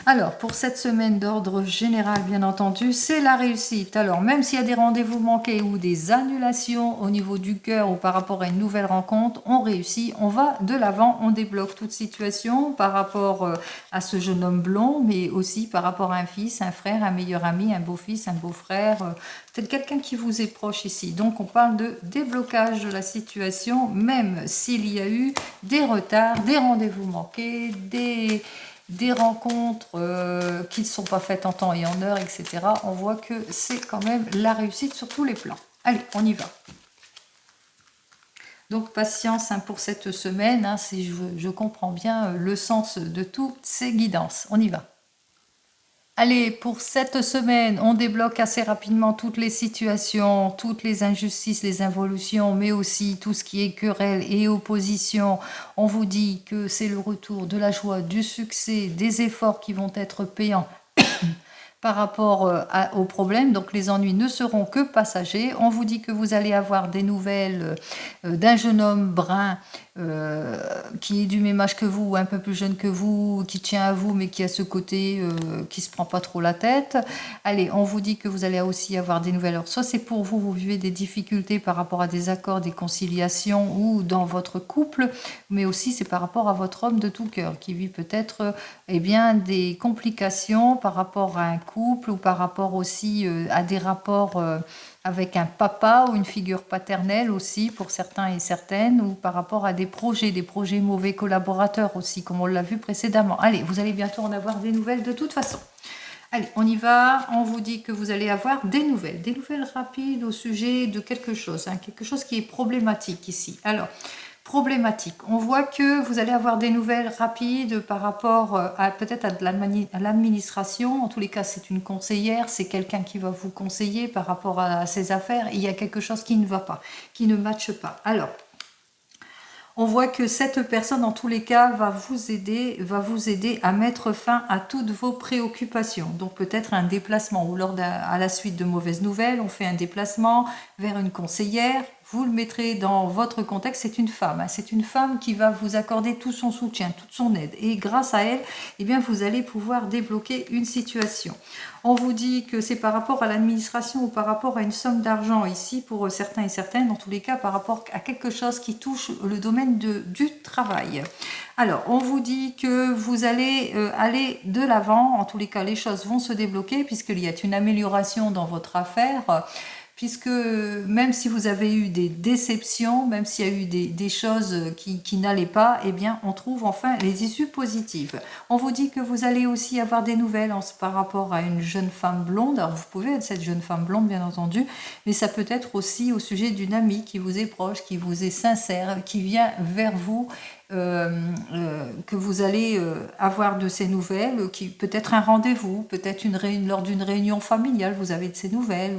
Alors, pour cette semaine d'ordre général, bien entendu, c'est la réussite. Alors, même s'il y a des rendez-vous manqués ou des annulations au niveau du cœur ou par rapport à une nouvelle rencontre, on réussit, on va de l'avant, on débloque toute situation par rapport à ce jeune homme blond, mais aussi par rapport à un fils, un frère, un meilleur ami, un beau-fils, un beau-frère, peut-être quelqu'un qui vous est proche ici. Donc, on parle de déblocage de la situation, même s'il y a eu des retards, des rendez-vous manqués, des rencontres qui ne sont pas faites en temps et en heure, etc. On voit que c'est quand même la réussite sur tous les plans. Allez, on y va. Donc, patience pour cette semaine, si je comprends bien le sens de toutes ces guidances. On y va. Allez, pour cette semaine, on débloque assez rapidement toutes les situations, toutes les injustices, les involutions, mais aussi tout ce qui est querelle et opposition. On vous dit que c'est le retour de la joie, du succès, des efforts qui vont être payants par rapport au problème. Donc les ennuis ne seront que passagers. On vous dit que vous allez avoir des nouvelles d'un jeune homme brun qui est du même âge que vous, un peu plus jeune que vous, qui tient à vous, mais qui a ce côté qui se prend pas trop la tête. Allez, on vous dit que vous allez aussi avoir des nouvelles. Alors, soit c'est pour vous, vous vivez des difficultés par rapport à des accords, des conciliations ou dans votre couple, mais aussi c'est par rapport à votre homme de tout cœur qui vit peut-être eh bien, des complications par rapport à un couple ou par rapport aussi à des rapports avec un papa ou une figure paternelle aussi pour certains et certaines, ou par rapport à des projets mauvais collaborateurs aussi, comme on l'a vu précédemment. Allez, vous allez bientôt en avoir des nouvelles de toute façon. Allez, on y va. On vous dit que vous allez avoir des nouvelles rapides au sujet de quelque chose, hein, quelque chose qui est problématique ici. Alors, problématique. On voit que vous allez avoir des nouvelles rapides par rapport à peut-être à l'administration. En tous les cas, c'est une conseillère, c'est quelqu'un qui va vous conseiller par rapport à ses affaires. Il y a quelque chose qui ne va pas, qui ne matche pas. Alors, on voit que cette personne, en tous les cas, va vous aider à mettre fin à toutes vos préoccupations. Donc peut-être un déplacement ou à la suite de mauvaises nouvelles, on fait un déplacement vers une conseillère. Vous le mettrez dans votre contexte, c'est une femme. Hein, c'est une femme qui va vous accorder tout son soutien, toute son aide. Et grâce à elle, eh bien, vous allez pouvoir débloquer une situation. On vous dit que c'est par rapport à l'administration ou par rapport à une somme d'argent ici, pour certains et certaines, dans tous les cas, par rapport à quelque chose qui touche le domaine du travail. Alors, on vous dit que vous allez aller de l'avant. En tous les cas, les choses vont se débloquer puisqu'il y a une amélioration dans votre affaire. Puisque même si vous avez eu des déceptions, même s'il y a eu des choses qui n'allaient pas, eh bien, on trouve enfin les issues positives. On vous dit que vous allez aussi avoir des nouvelles par rapport à une jeune femme blonde. Alors, vous pouvez être cette jeune femme blonde, bien entendu, mais ça peut être aussi au sujet d'une amie qui vous est proche, qui vous est sincère, qui vient vers vous, que vous allez avoir de ces nouvelles, qui peut-être un rendez-vous, peut-être lors d'une réunion familiale, vous avez de ces nouvelles,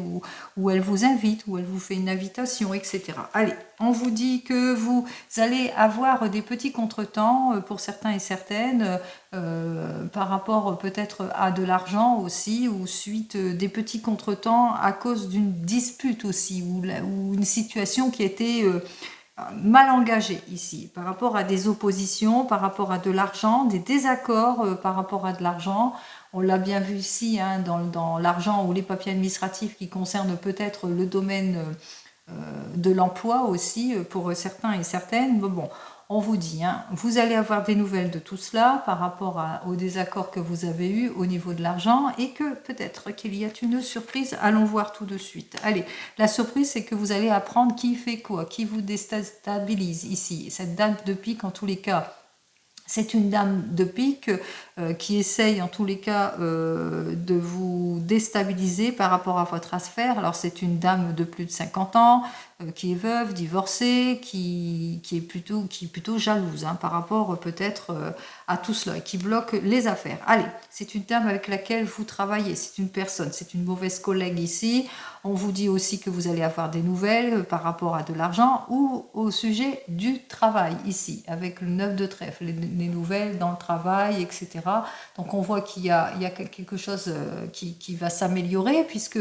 ou elle vous invite, ou elle vous fait une invitation, etc. Allez, on vous dit que vous allez avoir des petits contretemps pour certains et certaines, par rapport peut-être à de l'argent aussi, ou suite des petits contretemps à cause d'une dispute aussi, ou une situation qui était mal engagée ici, par rapport à des oppositions, par rapport à de l'argent, des désaccords par rapport à de l'argent. On l'a bien vu ici, hein, dans l'argent ou les papiers administratifs qui concernent peut-être le domaine de l'emploi aussi, pour certains et certaines. Mais bon, on vous dit, hein, vous allez avoir des nouvelles de tout cela par rapport aux désaccords que vous avez eus au niveau de l'argent et que peut-être qu'il y a une surprise. Allons voir tout de suite. Allez, la surprise, c'est que vous allez apprendre qui fait quoi, qui vous déstabilise ici. Cette dame de pique, en tous les cas, c'est une dame de pique qui essaye en tous les cas de vous déstabiliser par rapport à votre affaire. Alors c'est une dame de plus de 50 ans qui est veuve, divorcée, qui est plutôt jalouse, hein, par rapport peut-être à tout cela et qui bloque les affaires. Allez, c'est une dame avec laquelle vous travaillez, c'est une personne, c'est une mauvaise collègue ici. On vous dit aussi que vous allez avoir des nouvelles par rapport à de l'argent ou au sujet du travail ici, avec le 9 de trèfle, les nouvelles dans le travail, etc. Donc on voit qu'il y a quelque chose qui va s'améliorer, puisque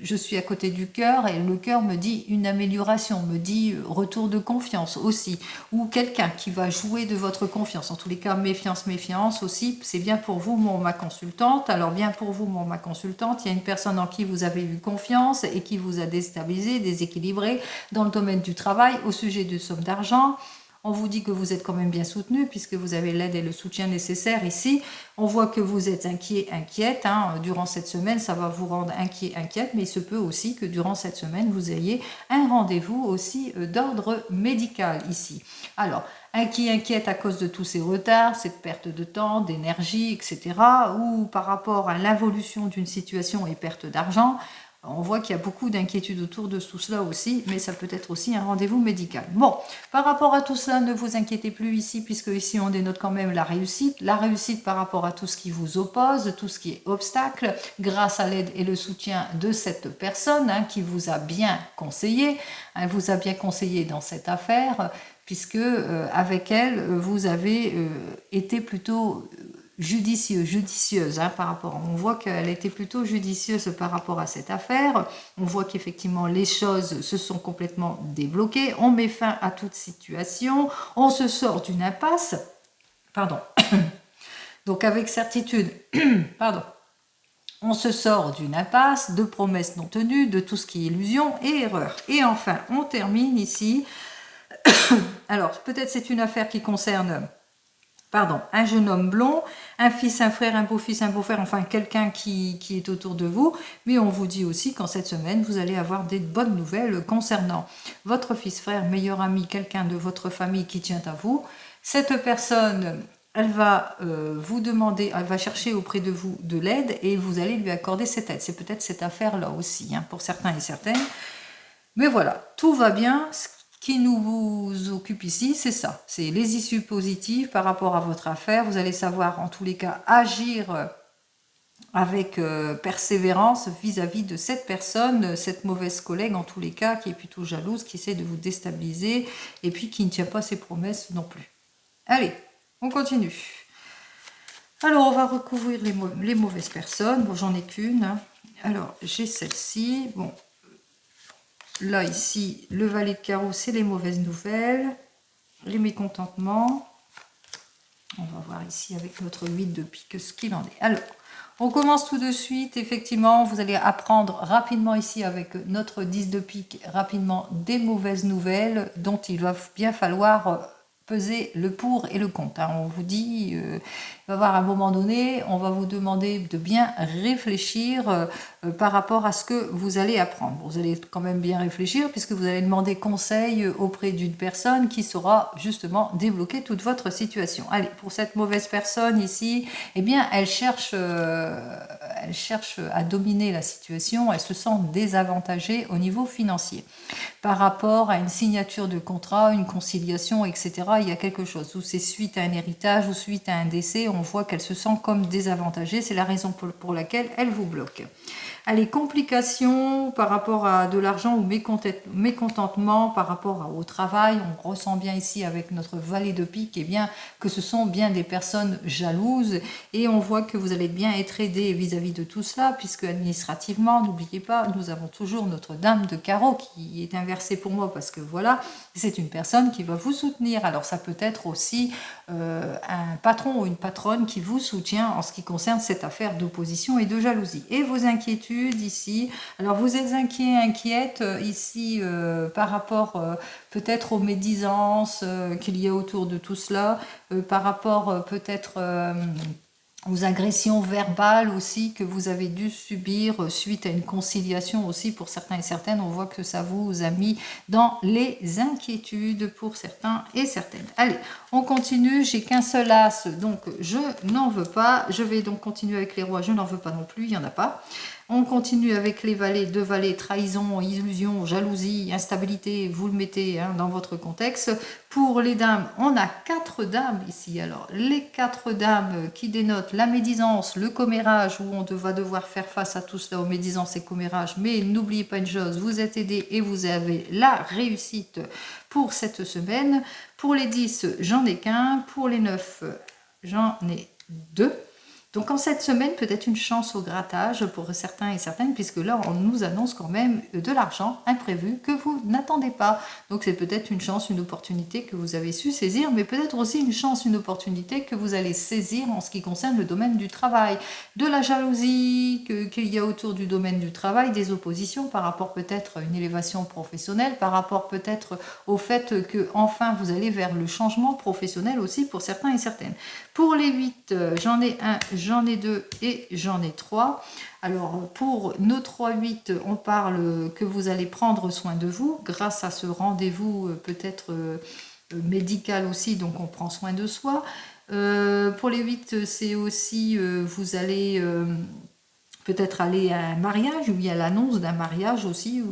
je suis à côté du cœur et le cœur me dit une amélioration, me dit retour de confiance aussi, ou quelqu'un qui va jouer de votre confiance. En tous les cas, méfiance aussi, c'est bien pour vous, ma consultante. Alors bien pour vous, ma consultante, il y a une personne en qui vous avez eu confiance et qui vous a déstabilisé, déséquilibré dans le domaine du travail au sujet de sommes d'argent. On vous dit que vous êtes quand même bien soutenu puisque vous avez l'aide et le soutien nécessaire ici. On voit que vous êtes inquiète. Hein. Durant cette semaine, ça va vous rendre inquiète, mais il se peut aussi que durant cette semaine, vous ayez un rendez-vous aussi d'ordre médical ici. Alors, inquiète à cause de tous ces retards, cette perte de temps, d'énergie, etc. ou par rapport à l'involution d'une situation et perte d'argent. On voit qu'il y a beaucoup d'inquiétudes autour de tout cela aussi, mais ça peut être aussi un rendez-vous médical. Bon, par rapport à tout cela, ne vous inquiétez plus ici, puisque ici on dénote quand même la réussite. La réussite par rapport à tout ce qui vous oppose, tout ce qui est obstacle, grâce à l'aide et le soutien de cette personne, hein, qui vous a bien conseillé, vous a bien conseillé dans cette affaire, puisque avec elle, vous avez été plutôt judicieuse par rapport. On voit qu'elle était plutôt judicieuse par rapport à cette affaire. On voit qu'effectivement les choses se sont complètement débloquées. On met fin à toute situation. On se sort d'une impasse. Pardon. Donc avec certitude, pardon. On se sort d'une impasse, de promesses non tenues, de tout ce qui est illusion et erreur. Et enfin, on termine ici. Alors, peut-être c'est une affaire qui concerne un jeune homme blond, un fils, un frère, un beau-fils, un beau-frère, enfin quelqu'un qui est autour de vous. Mais on vous dit aussi qu'en cette semaine, vous allez avoir des bonnes nouvelles concernant votre fils, frère, meilleur ami, quelqu'un de votre famille qui tient à vous. Cette personne, elle va vous demander, elle va chercher auprès de vous de l'aide et vous allez lui accorder cette aide. C'est peut-être cette affaire-là aussi, pour certains et certaines. Mais voilà, tout va bien. Ce qui nous occupe ici, c'est ça. C'est les issues positives par rapport à votre affaire. Vous allez savoir, en tous les cas, agir avec persévérance vis-à-vis de cette personne, cette mauvaise collègue, en tous les cas, qui est plutôt jalouse, qui essaie de vous déstabiliser et puis qui ne tient pas ses promesses non plus. Allez, on continue. Alors, on va recouvrir les mauvaises personnes. Bon, j'en ai qu'une. Alors, j'ai celle-ci. Bon, là, ici, le valet de carreau, c'est les mauvaises nouvelles, les mécontentements. On va voir ici avec notre 8 de pique ce qu'il en est. Alors, on commence tout de suite. Effectivement, vous allez apprendre rapidement ici avec notre 10 de pique, rapidement des mauvaises nouvelles dont il va bien falloir peser le pour et le contre. On vous dit, il va y avoir un moment donné, on va vous demander de bien réfléchir par rapport à ce que vous allez apprendre. Vous allez quand même bien réfléchir puisque vous allez demander conseil auprès d'une personne qui saura justement débloquer toute votre situation. Allez, pour cette mauvaise personne ici, eh bien, elle cherche à dominer la situation, elle se sent désavantagée au niveau financier. Par rapport à une signature de contrat, une conciliation, etc., il y a quelque chose. Ou c'est suite à un héritage ou suite à un décès, on voit qu'elle se sent comme désavantagée. C'est la raison pour laquelle elle vous bloque. Allez, complications par rapport à de l'argent ou mécontentement par rapport au travail. On ressent bien ici avec notre valet de pique bien, que ce sont bien des personnes jalouses et on voit que vous allez bien être aidé vis-à-vis de tout cela puisque administrativement, n'oubliez pas, nous avons toujours notre dame de carreau qui est inversée pour moi parce que voilà, c'est une personne qui va vous soutenir. Alors ça peut être aussi un patron ou une patronne qui vous soutient en ce qui concerne cette affaire d'opposition et de jalousie. Et vos inquiétudes ici, alors vous êtes inquiète ici par rapport peut-être aux médisances qu'il y a autour de tout cela, par rapport peut-être aux agressions verbales aussi que vous avez dû subir suite à une conciliation aussi pour certains et certaines. On voit que ça vous a mis dans les inquiétudes pour certains et certaines. Allez, on continue. J'ai qu'un seul as, donc je n'en veux pas. Je vais donc continuer avec les rois. Je n'en veux pas non plus, il n'y en a pas. On continue avec les valets, deux valets, trahison, illusion, jalousie, instabilité, vous le mettez dans votre contexte. Pour les dames, on a 4 dames ici. Alors, les 4 dames qui dénotent la médisance, le commérage, où on va devoir faire face à tout cela, aux médisances et commérages. Mais n'oubliez pas une chose, vous êtes aidés et vous avez la réussite pour cette semaine. Pour les 10, j'en ai qu'un. Pour les 9, j'en ai 2. Donc en cette semaine, peut-être une chance au grattage pour certains et certaines, puisque là, on nous annonce quand même de l'argent imprévu que vous n'attendez pas. Donc c'est peut-être une chance, une opportunité que vous avez su saisir, mais peut-être aussi une chance, une opportunité que vous allez saisir en ce qui concerne le domaine du travail. De la jalousie qu'il y a autour du domaine du travail, des oppositions par rapport peut-être à une élévation professionnelle, par rapport peut-être au fait que enfin vous allez vers le changement professionnel aussi pour certains et certaines. Pour les 8, j'en ai 1, j'en ai 2 et j'en ai 3. Alors pour nos 3-8, on parle que vous allez prendre soin de vous grâce à ce rendez-vous peut-être médical aussi, donc on prend soin de soi. Pour les 8, c'est aussi vous allez peut-être aller à un mariage, ou il y a l'annonce d'un mariage aussi,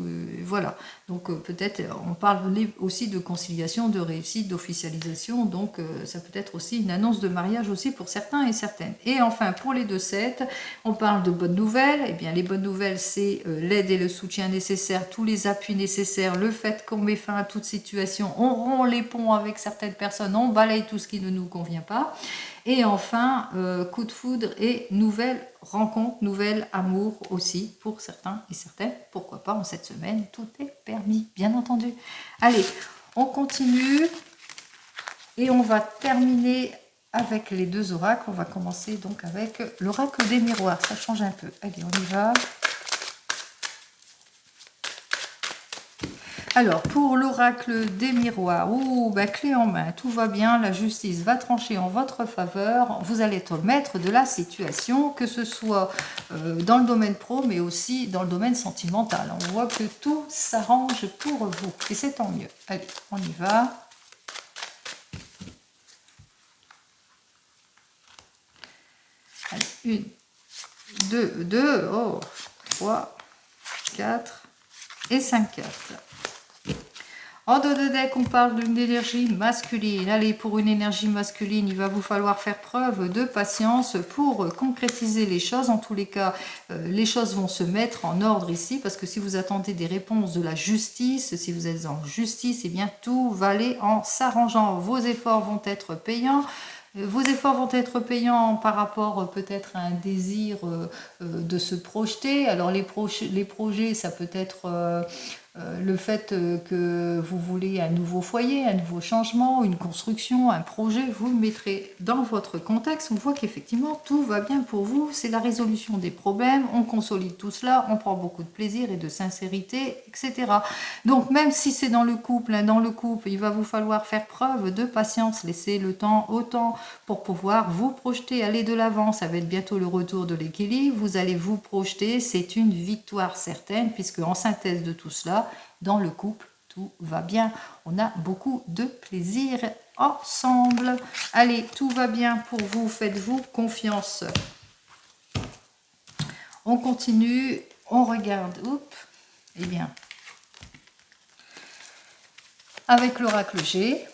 voilà. Donc peut-être, on parle aussi de conciliation, de réussite, d'officialisation, donc ça peut être aussi une annonce de mariage aussi pour certains et certaines. Et enfin, pour les 2-7, on parle de bonnes nouvelles. Eh bien, les bonnes nouvelles, c'est l'aide et le soutien nécessaires, tous les appuis nécessaires, le fait qu'on met fin à toute situation, on rompt les ponts avec certaines personnes, on balaye tout ce qui ne nous convient pas. Et enfin, coup de foudre et nouvelle rencontre, nouvel amour aussi pour certains et certaines. Pourquoi pas en cette semaine, tout est permis, bien entendu. Allez, on continue et on va terminer avec les deux oracles. On va commencer donc avec l'oracle des miroirs, ça change un peu. Allez, on y va. Alors, pour l'oracle des miroirs, clé en main, tout va bien, la justice va trancher en votre faveur, vous allez être maître de la situation, que ce soit dans le domaine pro, mais aussi dans le domaine sentimental. On voit que tout s'arrange pour vous, et c'est tant mieux. Allez, on y va. Allez, 1, 2, 3, 4 et 5 cartes. En dos de deck, on parle d'une énergie masculine. Allez, pour une énergie masculine, il va vous falloir faire preuve de patience pour concrétiser les choses. En tous les cas, les choses vont se mettre en ordre ici, parce que si vous attendez des réponses de la justice, si vous êtes en justice, eh bien tout va aller en s'arrangeant. Vos efforts vont être payants. Vos efforts vont être payants par rapport peut-être à un désir de se projeter. Alors les projets, ça peut être le fait que vous voulez un nouveau foyer, un nouveau changement, une construction, un projet, vous le mettrez dans votre contexte. On voit qu'effectivement tout va bien pour vous, c'est la résolution des problèmes, on consolide tout cela, on prend beaucoup de plaisir et de sincérité, etc. Donc même si c'est dans le couple, il va vous falloir faire preuve de patience, laisser le temps au temps pour pouvoir vous projeter, aller de l'avant. Ça va être bientôt le retour de l'équilibre, vous allez vous projeter, c'est une victoire certaine, puisque en synthèse de tout cela, dans le couple, tout va bien. On a beaucoup de plaisir ensemble. Allez, tout va bien pour vous, faites-vous confiance. On continue, on regarde. Eh bien, avec l'oracle G.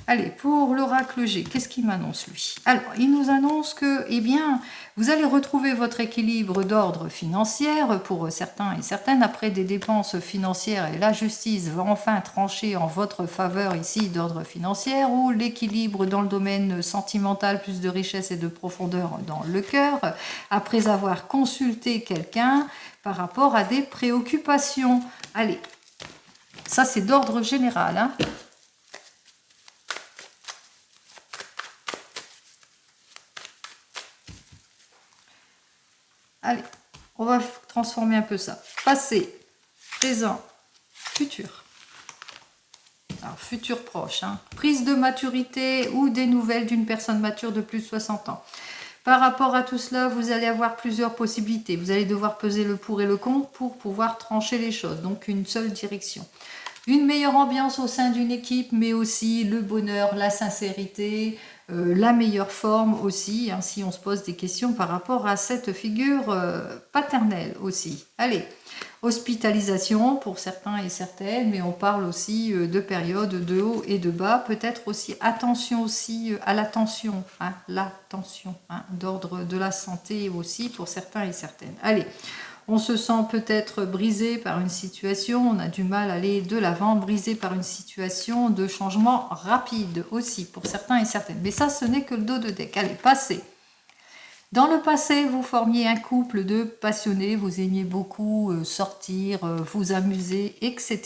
Allez, pour l'oracle G, qu'est-ce qu'il m'annonce lui? Alors, il nous annonce que, eh bien, vous allez retrouver votre équilibre d'ordre financier pour certains et certaines après des dépenses financières, et la justice va enfin trancher en votre faveur ici d'ordre financier, ou l'équilibre dans le domaine sentimental, plus de richesse et de profondeur dans le cœur, après avoir consulté quelqu'un par rapport à des préoccupations. Allez, ça c'est d'ordre général, hein. Allez, on va transformer un peu ça. Passé, présent, futur. Alors, futur proche. Hein. Prise de maturité ou des nouvelles d'une personne mature de plus de 60 ans. Par rapport à tout cela, vous allez avoir plusieurs possibilités. Vous allez devoir peser le pour et le contre pour pouvoir trancher les choses. Donc, une seule direction. Une meilleure ambiance au sein d'une équipe, mais aussi le bonheur, la sincérité, la meilleure forme aussi, hein, si on se pose des questions par rapport à cette figure paternelle aussi. Allez, hospitalisation pour certains et certaines, mais on parle aussi de périodes de haut et de bas, peut-être aussi attention aussi à l'attention, hein, d'ordre de la santé aussi pour certains et certaines. Allez, on se sent peut-être brisé par une situation, on a du mal à aller de l'avant, brisé par une situation de changement rapide aussi pour certains et certaines. Mais ça, ce n'est que le dos de deck. Allez, passez. Dans le passé, vous formiez un couple de passionnés, vous aimiez beaucoup sortir, vous amuser, etc.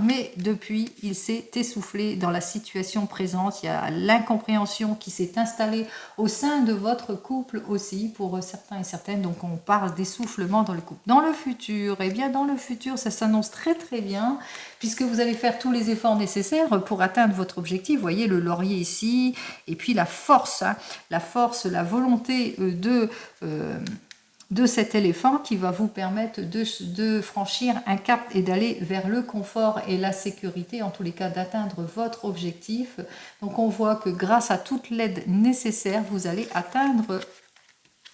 Mais depuis, il s'est essoufflé dans la situation présente. Il y a l'incompréhension qui s'est installée au sein de votre couple aussi, pour certains et certaines. Donc, on parle d'essoufflement dans le couple. Dans le futur, eh bien, dans le futur, ça s'annonce très très bien, puisque vous allez faire tous les efforts nécessaires pour atteindre votre objectif. Vous voyez le laurier ici, et puis la force, hein, la volonté de cet éléphant qui va vous permettre de franchir un cap et d'aller vers le confort et la sécurité, en tous les cas d'atteindre votre objectif. Donc on voit que grâce à toute l'aide nécessaire, vous allez atteindre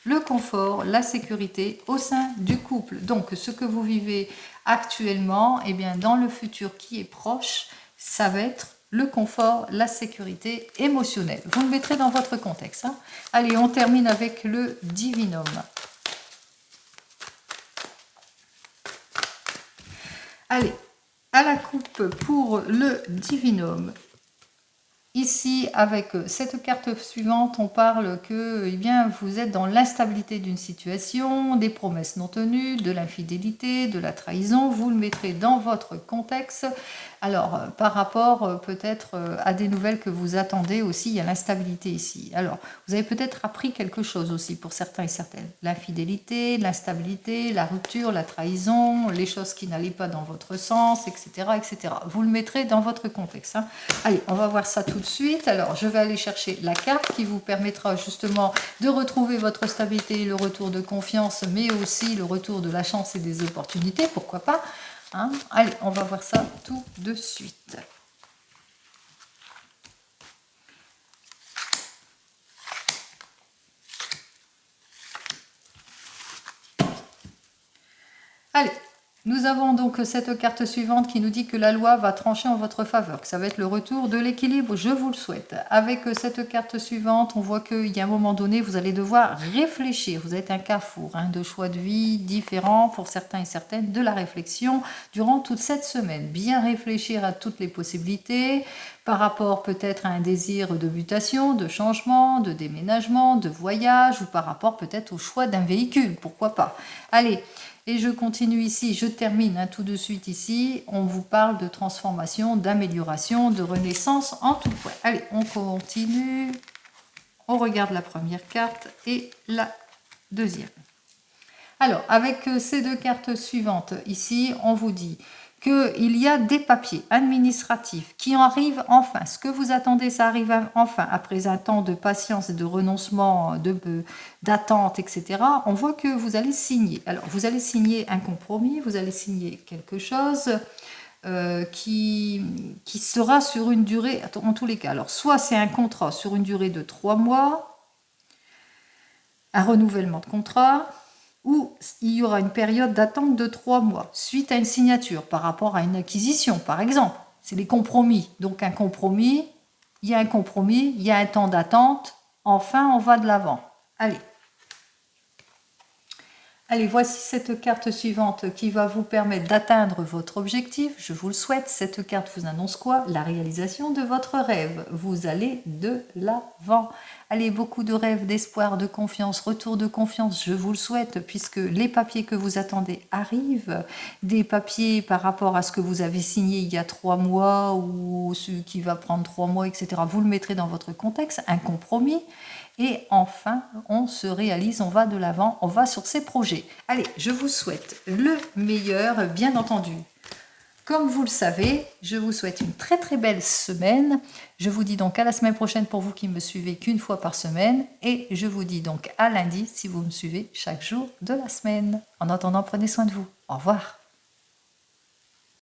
le confort, la sécurité au sein du couple. Donc ce que vous vivez actuellement, eh bien, dans le futur qui est proche, ça va être le confort, la sécurité émotionnelle. Vous le mettrez dans votre contexte. Hein. Allez, on termine avec le divinum. Allez, À la coupe pour le divinum. Ici, avec cette carte suivante, on parle que eh bien, vous êtes dans l'instabilité d'une situation, des promesses non tenues, de l'infidélité, de la trahison. Vous le mettrez dans votre contexte. Alors, par rapport peut-être à des nouvelles que vous attendez aussi, il y a l'instabilité ici. Alors, vous avez peut-être appris quelque chose aussi pour certains et certaines. L'infidélité, l'instabilité, la rupture, la trahison, les choses qui n'allaient pas dans votre sens, etc., etc. Vous le mettrez dans votre contexte. Hein. Allez, on va voir ça tout de suite. Alors, je vais aller chercher la carte qui vous permettra justement de retrouver votre stabilité, le retour de confiance, mais aussi le retour de la chance et des opportunités, pourquoi pas. Hein. Allez, on va voir ça tout de suite. Allez, nous avons donc cette carte suivante qui nous dit que la loi va trancher en votre faveur, que ça va être le retour de l'équilibre, je vous le souhaite. Avec cette carte suivante, on voit qu'il y a un moment donné, vous allez devoir réfléchir. Vous êtes un carrefour de choix de vie différents pour certains et certaines, de la réflexion durant toute cette semaine. Bien réfléchir à toutes les possibilités par rapport peut-être à un désir de mutation, de changement, de déménagement, de voyage ou par rapport peut-être au choix d'un véhicule, pourquoi pas. Allez. Et je continue ici, je termine tout de suite ici. On vous parle de transformation, d'amélioration, de renaissance en tout point. Allez, on continue. On regarde la première carte et la deuxième. Alors, avec ces deux cartes suivantes, ici, on vous dit qu'il y a des papiers administratifs qui arrivent enfin. Ce que vous attendez, ça arrive enfin. Après un temps de patience et de renoncement, d'attente, etc., on voit que vous allez signer. Alors, vous allez signer un compromis, vous allez signer quelque chose qui sera sur une durée, en tous les cas. Alors, soit c'est un contrat sur une durée de 3 mois, un renouvellement de contrat, où il y aura une période d'attente de 3 mois, suite à une signature par rapport à une acquisition, par exemple. C'est les compromis. Donc un compromis, il y a un compromis, il y a un temps d'attente, enfin on va de l'avant. Allez. Allez, voici cette carte suivante qui va vous permettre d'atteindre votre objectif. Je vous le souhaite. Cette carte vous annonce quoi? La réalisation de votre rêve. Vous allez de l'avant. Allez, beaucoup de rêves, d'espoir, de confiance, retour de confiance, je vous le souhaite, puisque les papiers que vous attendez arrivent. Des papiers par rapport à ce que vous avez signé il y a 3 mois ou ce qui va prendre 3 mois, etc. Vous le mettrez dans votre contexte, un compromis. Et enfin, on se réalise, on va de l'avant, on va sur ses projets. Allez, je vous souhaite le meilleur, bien entendu. Comme vous le savez, je vous souhaite une très très belle semaine. Je vous dis donc à la semaine prochaine pour vous qui me suivez qu'une fois par semaine. Et je vous dis donc à lundi si vous me suivez chaque jour de la semaine. En attendant, prenez soin de vous. Au revoir.